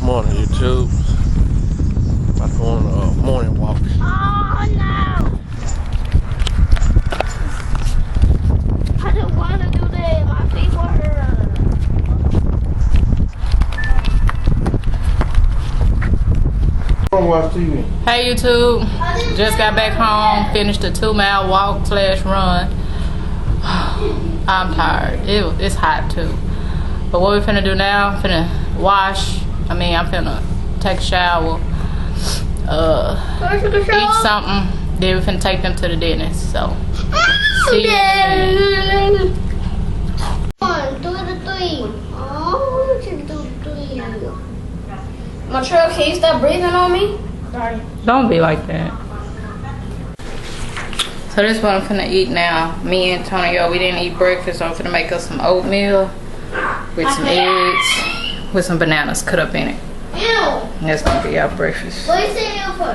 Morning, YouTube. About to go on a morning walk. Oh no! I don't want to do that. My feet hurt. Watch TV. Hey YouTube, just got back home, finished a 2-mile walk / run. I'm tired. It's hot too. But what we finna do now, I'm finna I'm finna take a shower, eat something, then we finna take them to the dentist. So, see you in a minute. 1, 2 to 3. Oh, 2 to 3. Montreal, can you stop breathing on me? Sorry. Don't be like that. So this is what I'm finna eat now. Me and Antonio, we didn't eat breakfast, so I'm finna make us some oatmeal with some eggs, with some bananas cut up in it. Ew. And that's gonna be our breakfast. What you say you for?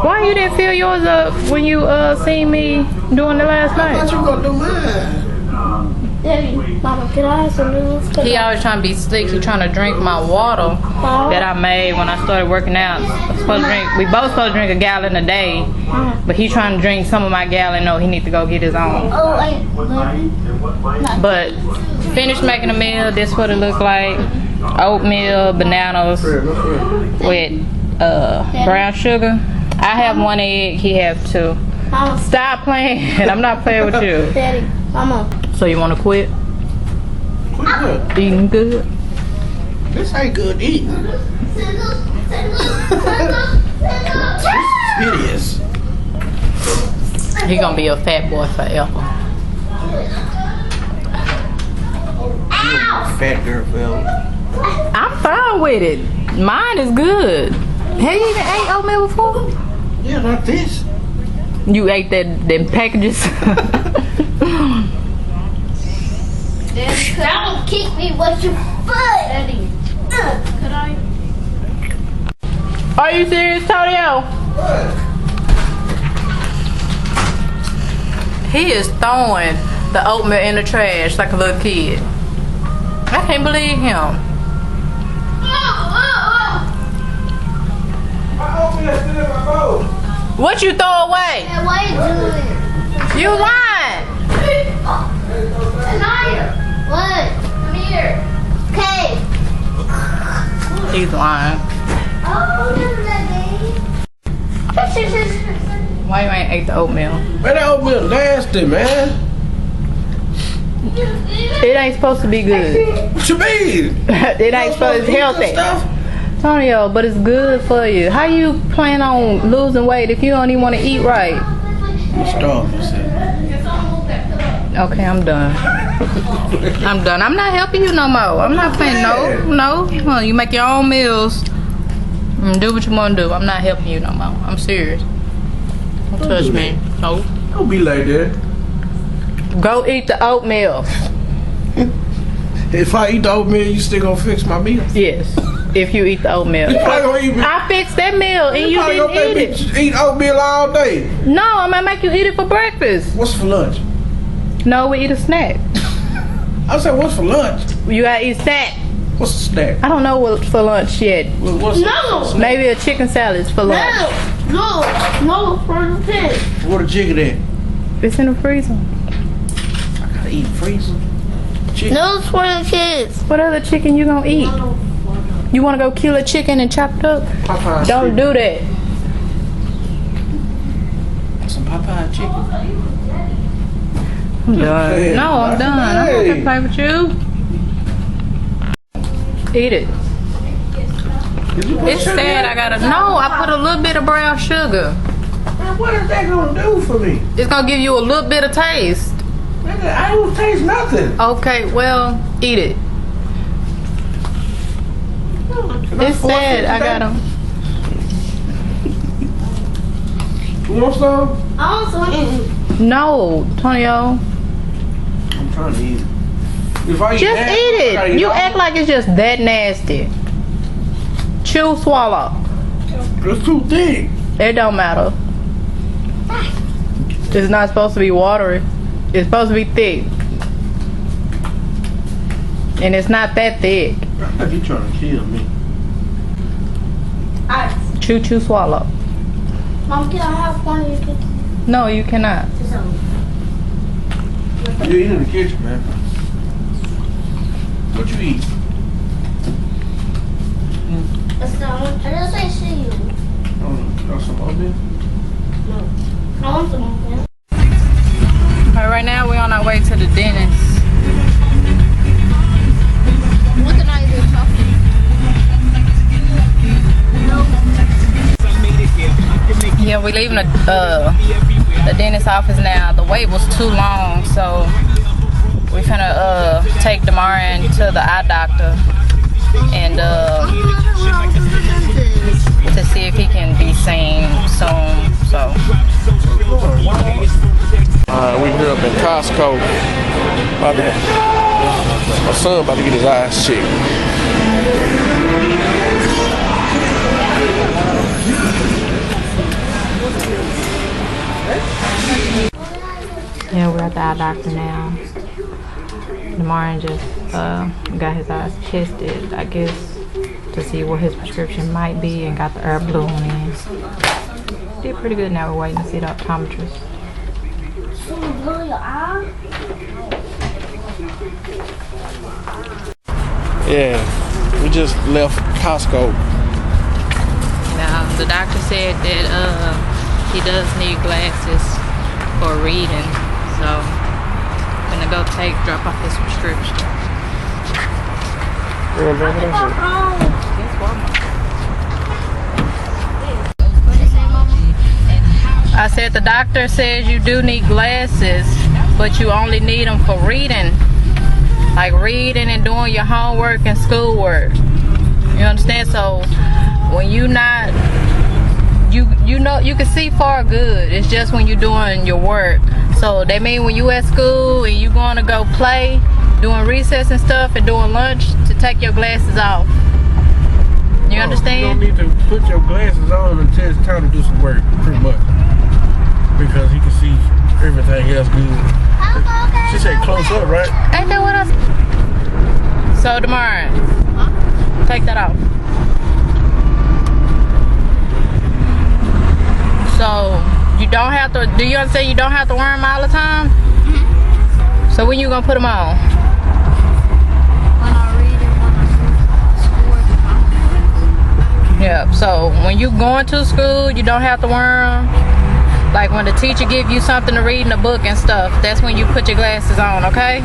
Why you didn't fill yours up when you seen me doing the last What night? you gonna do mine? Daddy, Mama, can I have some noodles? He always trying to be slick. He trying to drink my water that I made when I started working out. We both supposed to drink a gallon a day, but he trying to drink some of my gallon. No, he need to go get his own. Oh, But finished making a meal. This what it look like: oatmeal, bananas with brown sugar. I have 1 egg. He have 2. Mama. Stop playing. I'm not playing with you. Daddy, Mama. So you want to quit Quit what? eating good? This ain't good eating. Hideous. He gonna be a fat boy forever. Fat girl forever. I'm fine with it. Mine is good. Have you even ate oatmeal before? Yeah, not this. You ate them packages. Don't kick me with your foot. Daddy. Could I? Are you serious, Tonio? What? He is throwing the oatmeal in the trash like a little kid. I can't believe him. My oatmeal still in my bowl. What you throw away? Hey, what are you doing? You lying. Anaya. What? Come here. Okay. He's lying. Oh, look at that baby. Why you ain't ate the oatmeal? Man, that oatmeal nasty, man. It ain't supposed to be good. What you mean? It ain't supposed to be healthy. Stuff? Tonio, but it's good for you. How you plan on losing weight if you don't even want to eat right? I'm starving, see. Okay, I'm done. I'm done. I'm not helping you no more. I'm not playing no. Well, you make your own meals and do what you want to do. I'm not helping you no more. I'm serious. Don't touch me. No. Don't be like that. Go eat the oatmeal. If I eat the oatmeal, you still gonna fix my meal? Yes. If you eat the oatmeal. You probably gonna eat me. I fixed that meal and you probably didn't gonna eat make it. me eat oatmeal all day. No, I'm gonna make you eat it for breakfast. What's for lunch? No, we eat a snack. I said, what's for lunch? You gotta eat snack. What's a snack? I don't know what's for lunch yet. What's No. Maybe a chicken salad for lunch. No, for the pig. What a chicken at? It's in the freezer. I gotta eat freezer. Chicken. No, it's for the kids. What other chicken you gonna eat? You wanna go kill a chicken and chop it up? Popeye Don't do that. Some Popeye chicken. I'm done. No, I'm done. I'm not gonna play with you. Eat it. It's sad I gotta. No, I put a little bit of brown sugar. Man, what is that gonna do for me? It's gonna give you a little bit of taste. Man, I don't taste nothing. Okay, well, eat it. It's sad I gotta. You want some? I also eat. No, Tonio. I'm trying to eat it. If I eat Just that, eat I gotta it. You all act like it's just that nasty. Chew, swallow. It's too thick. It don't matter. It's not supposed to be watery. It's supposed to be thick. And it's not that thick. I think he trying to kill me. Alright. Chew, chew, swallow. Mom, can I have one of your cookies? No, you cannot. You eat in the kitchen, man. What you eat? That's not one. I just say see you. Oh, some oatmeal? No. I want some oatmeal. Alright, right now we're on our way to the dentist. What can I do? Yeah, we're leaving the dentist office now. The wait was too long, so we're finna take Demarin to the eye doctor and to see if he can be seen soon. So We here up in Costco. My son about to get his eyes checked. yeah, we're at the eye doctor now. Demarin just got his eyes tested, I guess, to see what his prescription might be, and got the herb balloon in. Did pretty good. Now we're waiting to see the optometrist. Yeah, we just left Costco. Now the doctor said that he does need glasses for reading, so I'm gonna go drop off his prescription. I said the doctor says you do need glasses, but you only need them for reading, like reading and doing your homework and schoolwork. You understand? So when you not, you know, you can see far good. It's just when you're doing your work. So they mean when you at school and you going to go play, doing recess and stuff, and doing lunch, to take your glasses off. You understand? You don't need to put your glasses on until it's time to do some work, pretty much. Because he can see everything else good. She said close up, right? Ain't that what I said? So Demarin, take that off. So you don't have to, do you understand you don't have to wear them all the time? Mm-hmm. So when you gonna put them on? When I read it, when I schoolwork. Yeah, so when you going to school, you don't have to wear them. Like when the teacher give you something to read in the book and stuff, that's when you put your glasses on, okay?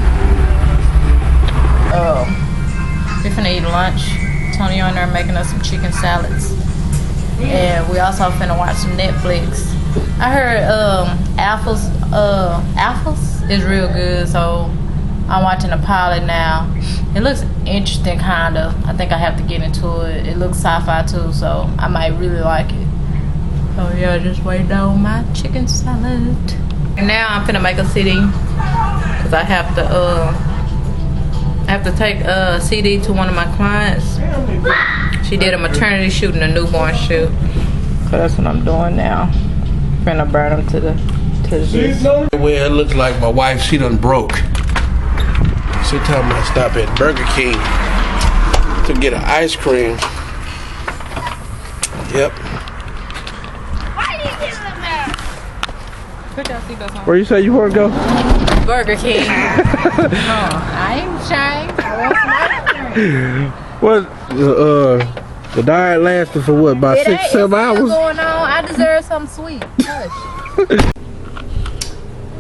We're finna eat lunch. Tony on there making us some chicken salads. And we also finna watch some Netflix. I heard Alphas is real good, so I'm watching the pilot now. It looks interesting, kinda. I think I have to get into it. It looks sci-fi too, so I might really like it. So yeah, just wait on my chicken salad. And now I'm finna make a CD, cause I have to take a CD to one of my clients. She did a maternity shoot and a newborn shoot. So that's what I'm doing now. Finna burn them to this. Well, it looks like my wife, she done broke. She told me to stop at Burger King to get an ice cream. Yep. Put your seatbelts on. Where you say you want to go? Burger King. I ain't ashamed. I want some ice cream. What? The diet lasted for what? About 6-7 hours? What's going on? I deserve something sweet. Hush.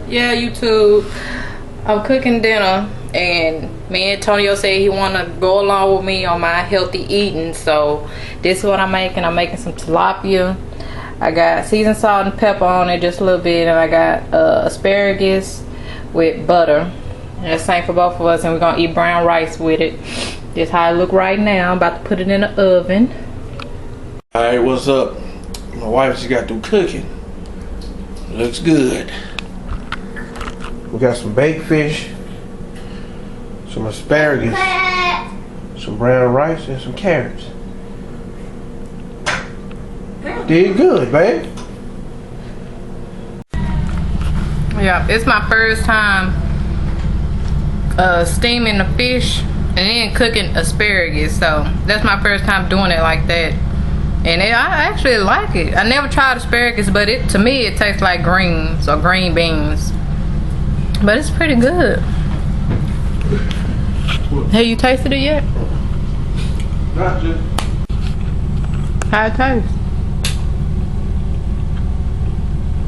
Yeah, YouTube. I'm cooking dinner, and me and Antonio said he want to go along with me on my healthy eating. So this is what I'm making. I'm making some tilapia. I got seasoned salt and pepper on it, just a little bit, and I got asparagus with butter. And that's the same for both of us, and we're gonna eat brown rice with it. This is how it look right now. I'm about to put it in the oven. Alright, what's up? My wife just got through cooking. Looks good. We got some baked fish, some asparagus, some brown rice, and some carrots. Did good, babe. Yeah, it's my first time steaming the fish then cooking asparagus. So that's my first time doing it like that. And I actually like it. I never tried asparagus, but to me it tastes like greens or green beans. But it's pretty good. Have you tasted it yet? Not just. How it tastes?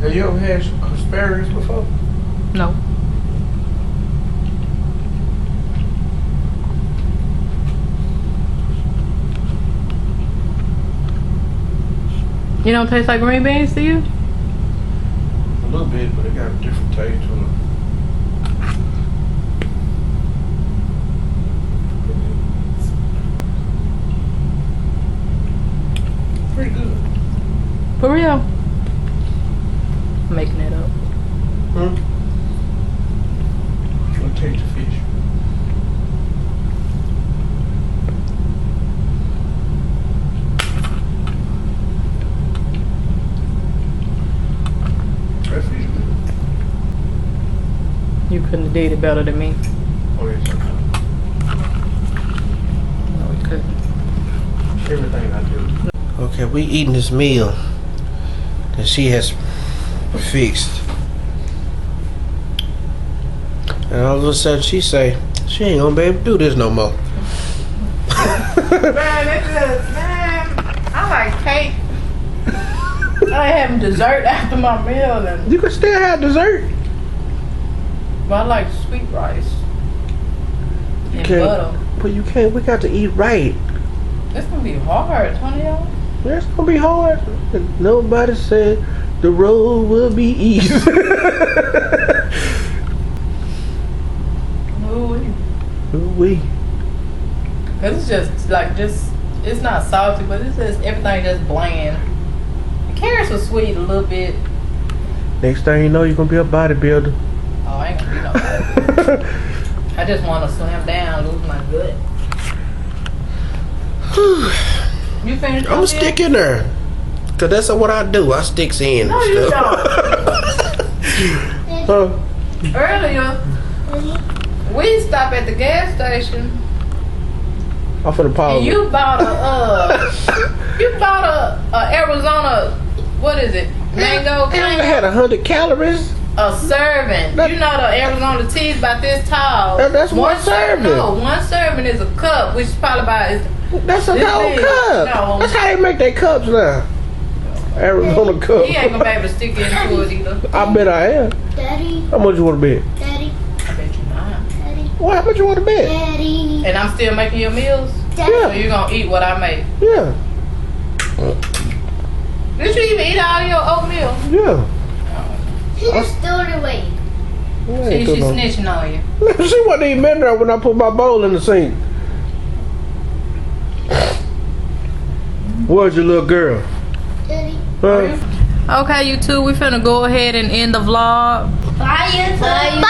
Have you ever had asparagus before? No. You don't taste like green beans to you? A little bit, but it got a different taste to it. Pretty good. For real? I'm making it up. Hmm? I'll taste the fish. That fish good. You couldn't have did it better than me. Oh, yes, I can. No, we couldn't. Everything I do. Okay, we eating this meal that she has fixed. And all of a sudden she say, she ain't gonna be able to do this no more. Man, it's just, man, I like cake. I like having dessert after my meal. And, You can still have dessert. but I like sweet rice and Can't- butter. But you can't, we got to eat right. It's gonna be hard, 20 y'all. It's gonna be hard. Nobody said the road will be easy. We. Cause it's just like it's not salty, but it's just everything just bland. The carrots were sweet a little bit. Next thing you know, you're gonna be a bodybuilder. Oh, I ain't gonna be no bad. I just want to slim down, lose my gut. You finished? I'm gonna stick in there. Cause that's what I do. I sticks in. No, and you stuff. don't. Earlier, we stopped at the gas station. I'm finna pause. And you bought a Arizona, what is it? Mango I had 100 calories. a serving. You know the Arizona tea is about this tall. That's one serving. No, one serving is a cup, which is probably about. That's a This whole big. cup. No. That's how they make their cups now. Arizona cup. He ain't gonna be able to stick into it either. I bet I am. Daddy, How much you want to bet? Daddy, I bet you not. Daddy, Well, how much you want to bet? Daddy, And I'm still making your meals, so Daddy. you gonna eat what I make. Yeah. Did you even eat all your oatmeal? Yeah. She just threw it away. See, she's snitching on you. She wasn't even in there when I put my bowl in the sink. Where's your little girl? Daddy. Huh? Okay, you two, we finna go ahead and end the vlog. Bye, YouTube. Bye.